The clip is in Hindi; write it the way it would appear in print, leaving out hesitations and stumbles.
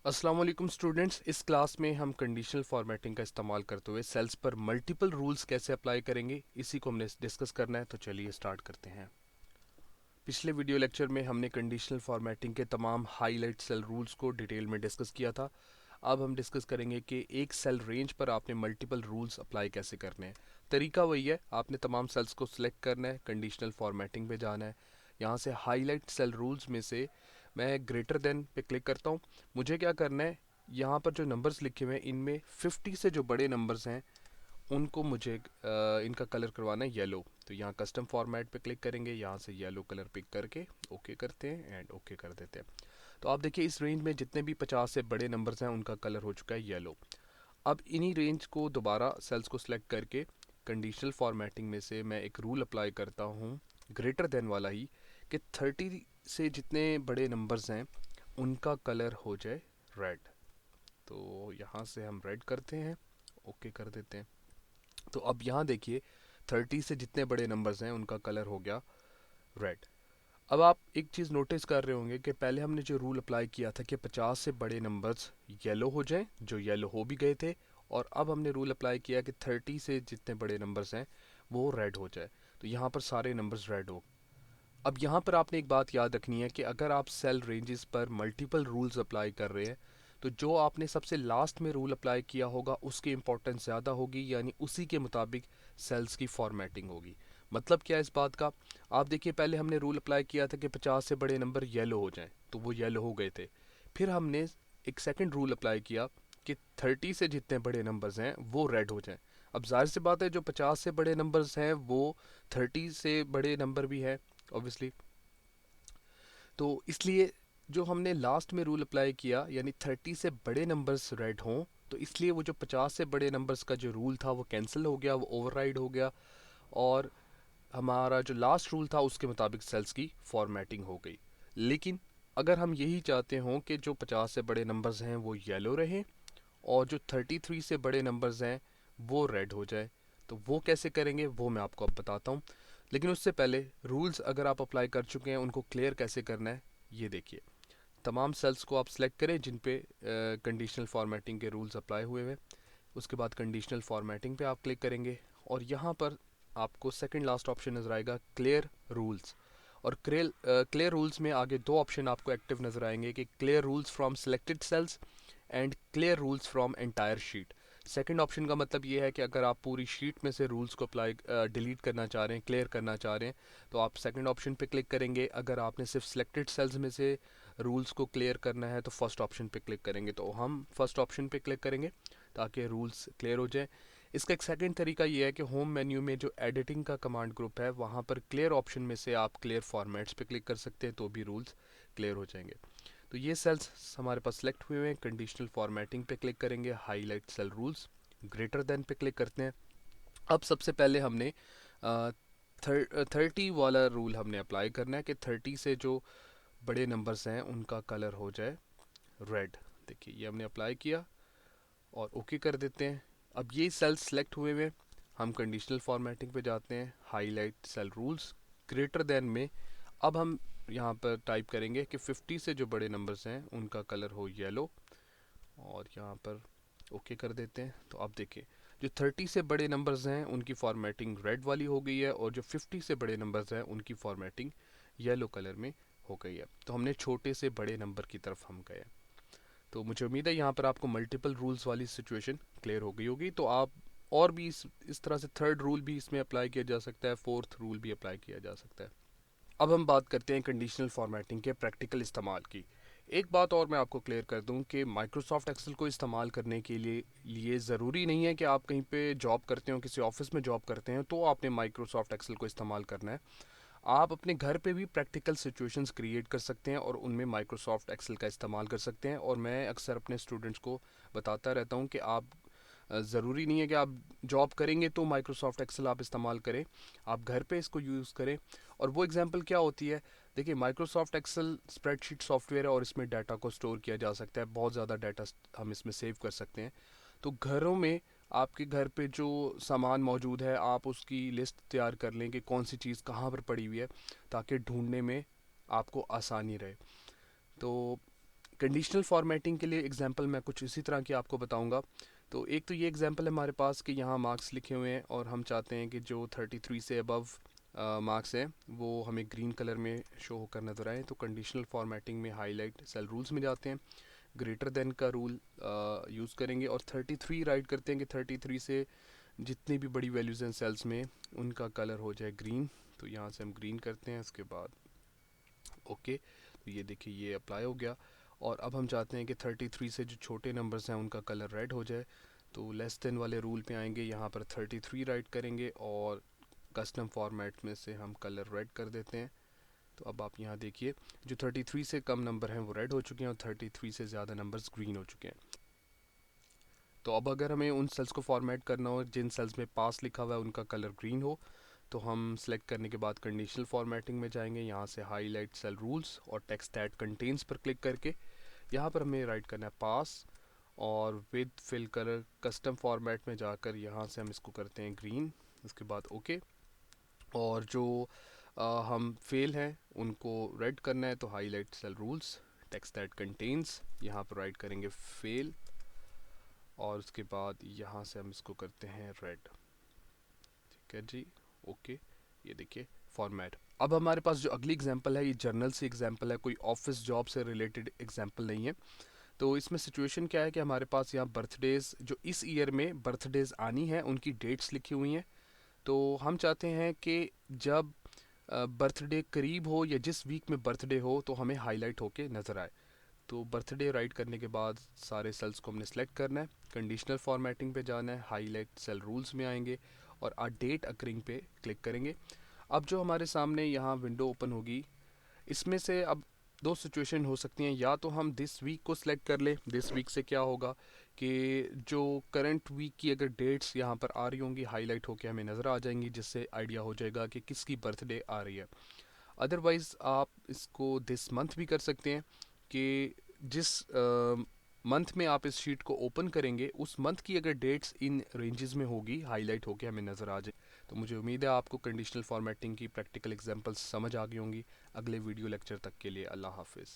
अस्सलाम वालेकुम स्टूडेंट्स। इस क्लास में हम कंडीशनल फॉर्मेटिंग का इस्तेमाल करते हुए सेल्स पर मल्टीपल रूल्स कैसे अप्लाई करेंगे इसी को हमने डिस्कस करना है। तो चलिए स्टार्ट करते हैं। पिछले वीडियो लेक्चर में हमने कंडीशनल फॉर्मेटिंग के तमाम हाईलाइट सेल रूल्स को डिटेल में डिस्कस किया था। अब हम डिस्कस करेंगे कि एक सेल रेंज पर आपने मल्टीपल रूल्स अप्लाई कैसे करने हैं। तरीका वही है, आपने तमाम सेल्स को सिलेक्ट करना है, कंडीशनल फॉर्मेटिंग पे जाना है। यहाँ से हाईलाइट सेल रूल्स में से मैं ग्रेटर देन पे क्लिक करता हूँ। मुझे क्या करना है, यहाँ पर जो नंबर्स लिखे हुए हैं इनमें 50 से जो बड़े नंबर्स हैं उनको मुझे इनका कलर करवाना है येलो। तो यहाँ कस्टम फॉर्मेट पे क्लिक करेंगे, यहाँ से येलो कलर पिक करके ओके करते हैं एंड ओके कर देते हैं। तो आप देखिए इस रेंज में जितने भी 50 से बड़े नंबर्स हैं उनका कलर हो चुका है येलो। अब इन्हीं रेंज को दोबारा सेल्स को सिलेक्ट करके कंडीशनल फॉर्मेटिंग में से मैं एक रूल अप्लाई करता हूँ, ग्रेटर देन वाला ही, कि 30 से जितने बड़े नंबर्स हैं उनका कलर हो जाए रेड। तो यहाँ से हम रेड करते हैं, ओके कर देते हैं। तो अब यहाँ देखिए 30 से जितने बड़े नंबर्स हैं उनका कलर हो गया रेड। अब आप एक चीज़ नोटिस कर रहे होंगे कि पहले हमने जो रूल अप्लाई किया था कि 50 से बड़े नंबर्स येलो हो जाएं, जो येलो हो भी गए थे। और अब हमने रूल अप्लाई किया कि 30 से जितने बड़े नंबर्स हैं वो रेड हो जाए। तो यहाँ पर सारे नंबर्स रेड हो। अब यहाँ पर आपने एक बात याद रखनी है कि अगर आप सेल रेंजेस पर मल्टीपल रूल्स अप्लाई कर रहे हैं तो जो आपने सबसे लास्ट में रूल अप्लाई किया होगा उसकी इंपॉर्टेंस ज़्यादा होगी, यानी उसी के मुताबिक सेल्स की फॉर्मेटिंग होगी। मतलब क्या है इस बात का, आप देखिए पहले हमने रूल अप्लाई किया था कि 50 से बड़े नंबर येलो हो जाएं, तो वो येलो हो गए थे। फिर हमने एक सेकंड रूल अप्लाई किया कि 30 से जितने बड़े नंबर्स हैं वो रेड हो जाएं। अब जाहिर सी बात है जो 50 से बड़े नंबर्स हैं वो 30 से बड़े नंबर भी हैं ऑब्वियसली। तो इसलिए जो हमने लास्ट में रूल अप्लाई किया यानी 30 से बड़े नंबर्स रेड हों, तो इसलिए वो जो 50 से बड़े नंबर्स का जो रूल था वो कैंसिल हो गया, वो ओवरराइड हो गया। और हमारा जो लास्ट रूल था उसके मुताबिक सेल्स की फॉर्मेटिंग हो गई। लेकिन अगर हम यही चाहते हों कि जो 50 से बड़े नंबर्स हैं वो येलो रहें और जो 33 से बड़े नंबर्स हैं वो रेड हो जाए, तो वो कैसे करेंगे वो मैं आपको अब बताता हूँ। लेकिन उससे पहले रूल्स अगर आप अप्लाई कर चुके हैं उनको क्लियर कैसे करना है ये देखिए। तमाम सेल्स को आप सेलेक्ट करें जिन पे कंडीशनल फॉर्मेटिंग के रूल्स अप्लाई हुए हैं। उसके बाद कंडीशनल फॉर्मेटिंग पे आप क्लिक करेंगे और यहाँ पर आपको सेकंड लास्ट ऑप्शन नज़र आएगा क्लियर रूल्स। और क्लियर रूल्स में आगे दो ऑप्शन आपको एक्टिव नज़र आएंगे कि clear rules from selected cells and clear rules from entire sheet. Second option का मतलब ये है कि अगर आप पूरी शीट में से रूल्स को अप्लाई डिलीट करना चाह रहे हैं, क्लियर करना चाह रहे हैं, तो आप सेकंड ऑप्शन पे क्लिक करेंगे। अगर आपने सिर्फ सिलेक्टेड सेल्स में से रूल्स को क्लियर करना है तो फर्स्ट ऑप्शन पे क्लिक करेंगे। तो हम फर्स्ट ऑप्शन पे क्लिक करेंगे ताकि रूल्स क्लियर हो जाए। इसका एक सेकंड तरीका ये है कि होम मेन्यू में जो एडिटिंग का कमांड ग्रुप है वहाँ पर क्लियर ऑप्शन में से आप क्लियर फॉर्मेट्स पे क्लिक कर सकते हैं, तो भी रूल्स क्लियर हो जाएंगे। तो ये सेल्स हमारे पास सेलेक्ट हुए हैं। कंडीशनल फॉर्मेटिंग पे क्लिक करेंगे, highlight cell rules, greater than पे क्लिक करते हैं। अब सबसे पहले हमने 30 वाला रूल हमने अप्लाई करना है कि 30 से जो बड़े नंबर्स हैं उनका कलर हो जाए रेड। देखिए ये हमने अप्लाई किया और ओके कर देते हैं। अब ये सेल्स सेलेक्ट हुए हुए, हम कंडीशनल फॉर्मेटिंग पे जाते हैं, highlight cell rules, greater than में अब हम यहाँ पर टाइप करेंगे कि 50 से जो बड़े नंबर्स हैं उनका कलर हो येलो और यहाँ पर ओके कर देते हैं। तो अब देखिए जो 30 से बड़े नंबर्स हैं उनकी फॉर्मेटिंग रेड वाली हो गई है और जो 50 से बड़े नंबर्स हैं उनकी फॉर्मेटिंग येलो कलर में हो गई है। तो हमने छोटे से बड़े नंबर की तरफ हम गए। तो मुझे उम्मीद है यहाँ पर आपको मल्टीपल रूल्स वाली सिचुएशन क्लियर हो गई होगी। तो आप और भी इस तरह से थर्ड रूल भी इसमें अप्लाई किया जा सकता है, फोर्थ रूल भी अप्लाई किया जा सकता है। अब हम बात करते हैं कंडीशनल फॉर्मेटिंग के प्रैक्टिकल इस्तेमाल की। एक बात और मैं आपको क्लियर कर दूं कि माइक्रोसॉफ्ट एक्सेल को इस्तेमाल करने के लिए ज़रूरी नहीं है कि आप कहीं पे जॉब करते हो, किसी ऑफिस में जॉब करते हैं तो आपने माइक्रोसॉफ्ट एक्सेल को इस्तेमाल करना है। आप अपने घर पे भी प्रैक्टिकल सिचुएशंस क्रिएट कर सकते हैं और उनमें माइक्रोसॉफ्ट एक्सेल का इस्तेमाल कर सकते हैं। और मैं अक्सर अपने स्टूडेंट्स को बताता रहता हूँ कि आप ज़रूरी नहीं है कि आप जॉब करेंगे तो माइक्रोसॉफ्ट एक्सेल आप इस्तेमाल करें, आप घर पे इसको यूज़ करें। और वो एग्जांपल क्या होती है, देखिए माइक्रोसॉफ्ट एक्सेल स्प्रेडशीट सॉफ्टवेयर है और इसमें डाटा को स्टोर किया जा सकता है, बहुत ज़्यादा डाटा हम इसमें सेव कर सकते हैं। तो घरों में आपके घर पे जो सामान मौजूद है आप उसकी लिस्ट तैयार कर लें कि कौन सी चीज़ कहाँ पर पड़ी हुई है ताकि ढूंढने में आपको आसानी रहे। तो कंडीशनल फॉर्मेटिंग के लिए एग्जांपल मैं कुछ इसी तरह की आपको बताऊंगा। तो एक तो ये एग्जांपल है हमारे पास कि यहाँ मार्क्स लिखे हुए हैं और हम चाहते हैं कि जो 33 से अबव मार्क्स हैं वो हमें ग्रीन कलर में शो होकर नज़र आए। तो कंडीशनल फॉर्मेटिंग में हाईलाइट सेल रूल्स में जाते हैं, ग्रेटर देन का रूल यूज़ करेंगे और 33 राइट करते हैं कि 33 से जितनी भी बड़ी वैल्यूज़ हैं सेल्स में उनका कलर हो जाए ग्रीन। तो यहाँ से हम ग्रीन करते हैं, उसके बाद ओके। तो ये देखिए ये अप्लाई हो गया। और अब हम चाहते हैं कि 33 से जो छोटे नंबर्स हैं उनका कलर रेड हो जाए। तो लेस देन वाले रूल पे आएंगे, यहाँ पर 33 राइट करेंगे और कस्टम फॉर्मेट में से हम कलर रेड कर देते हैं। तो अब आप यहाँ देखिए जो 33 से कम नंबर हैं वो रेड हो चुके हैं और 33 से ज़्यादा नंबर्स ग्रीन हो चुके हैं। तो अब अगर हमें उन सेल्स को फॉर्मेट करना हो जिन सेल्स में पास लिखा हुआ है उनका कलर ग्रीन हो, तो हम सेलेक्ट करने के बाद कंडीशनल फॉर्मेटिंग में जाएंगे, यहाँ से हाईलाइट सेल रूल्स और टेक्स्ट दैट कंटेन्स पर क्लिक करके यहाँ पर हमें राइट करना है पास और with fill colour custom format में जाकर यहाँ से हम इसको करते हैं ग्रीन, उसके बाद ओके। और जो हम फेल हैं उनको रेड करना है, तो highlight cell rules text that contains, यहाँ पर राइट करेंगे फेल और उसके बाद यहाँ से हम इसको करते हैं रेड। ठीक है जी, ओके। ये देखिए फॉर्मेट। अब हमारे पास जो अगली एग्जांपल है ये जर्नल से एग्जांपल है, कोई ऑफिस जॉब से रिलेटेड एग्जांपल नहीं है। तो इसमें सिचुएशन क्या है कि हमारे पास यहाँ बर्थडेज जो इस ईयर में बर्थडेज आनी है उनकी डेट्स लिखी हुई हैं। तो हम चाहते हैं कि जब बर्थडे करीब हो या जिस वीक में बर्थडे हो तो हमें हाईलाइट होके नज़र आए। तो बर्थडे राइट करने के बाद सारे सेल्स को हमने सेलेक्ट करना है, कंडीशनल फॉर्मेटिंग पे जाना है, हाईलाइट सेल रूल्स में आएंगे और आ डेट अकरिंग पे क्लिक करेंगे। अब जो हमारे सामने यहाँ विंडो ओपन होगी इसमें से अब दो सिचुएशन हो सकती हैं, या तो हम दिस वीक को सिलेक्ट कर लें। दिस वीक से क्या होगा कि जो करंट वीक की अगर डेट्स यहाँ पर आ रही होंगी हाईलाइट होकर हमें नज़र आ जाएंगी, जिससे आइडिया हो जाएगा कि किसकी बर्थडे आ रही है। अदरवाइज़ आप इसको दिस मंथ भी कर सकते हैं कि जिस मंथ में आप इस शीट को ओपन करेंगे उस मंथ की अगर डेट्स इन रेंजेस में होगी हाईलाइट होके हमें नज़र आ जाए। तो मुझे उम्मीद है आपको कंडीशनल फॉर्मेटिंग की प्रैक्टिकल एग्जांपल्स समझ आ गई होंगी। अगले वीडियो लेक्चर तक के लिए अल्लाह हाफिज़।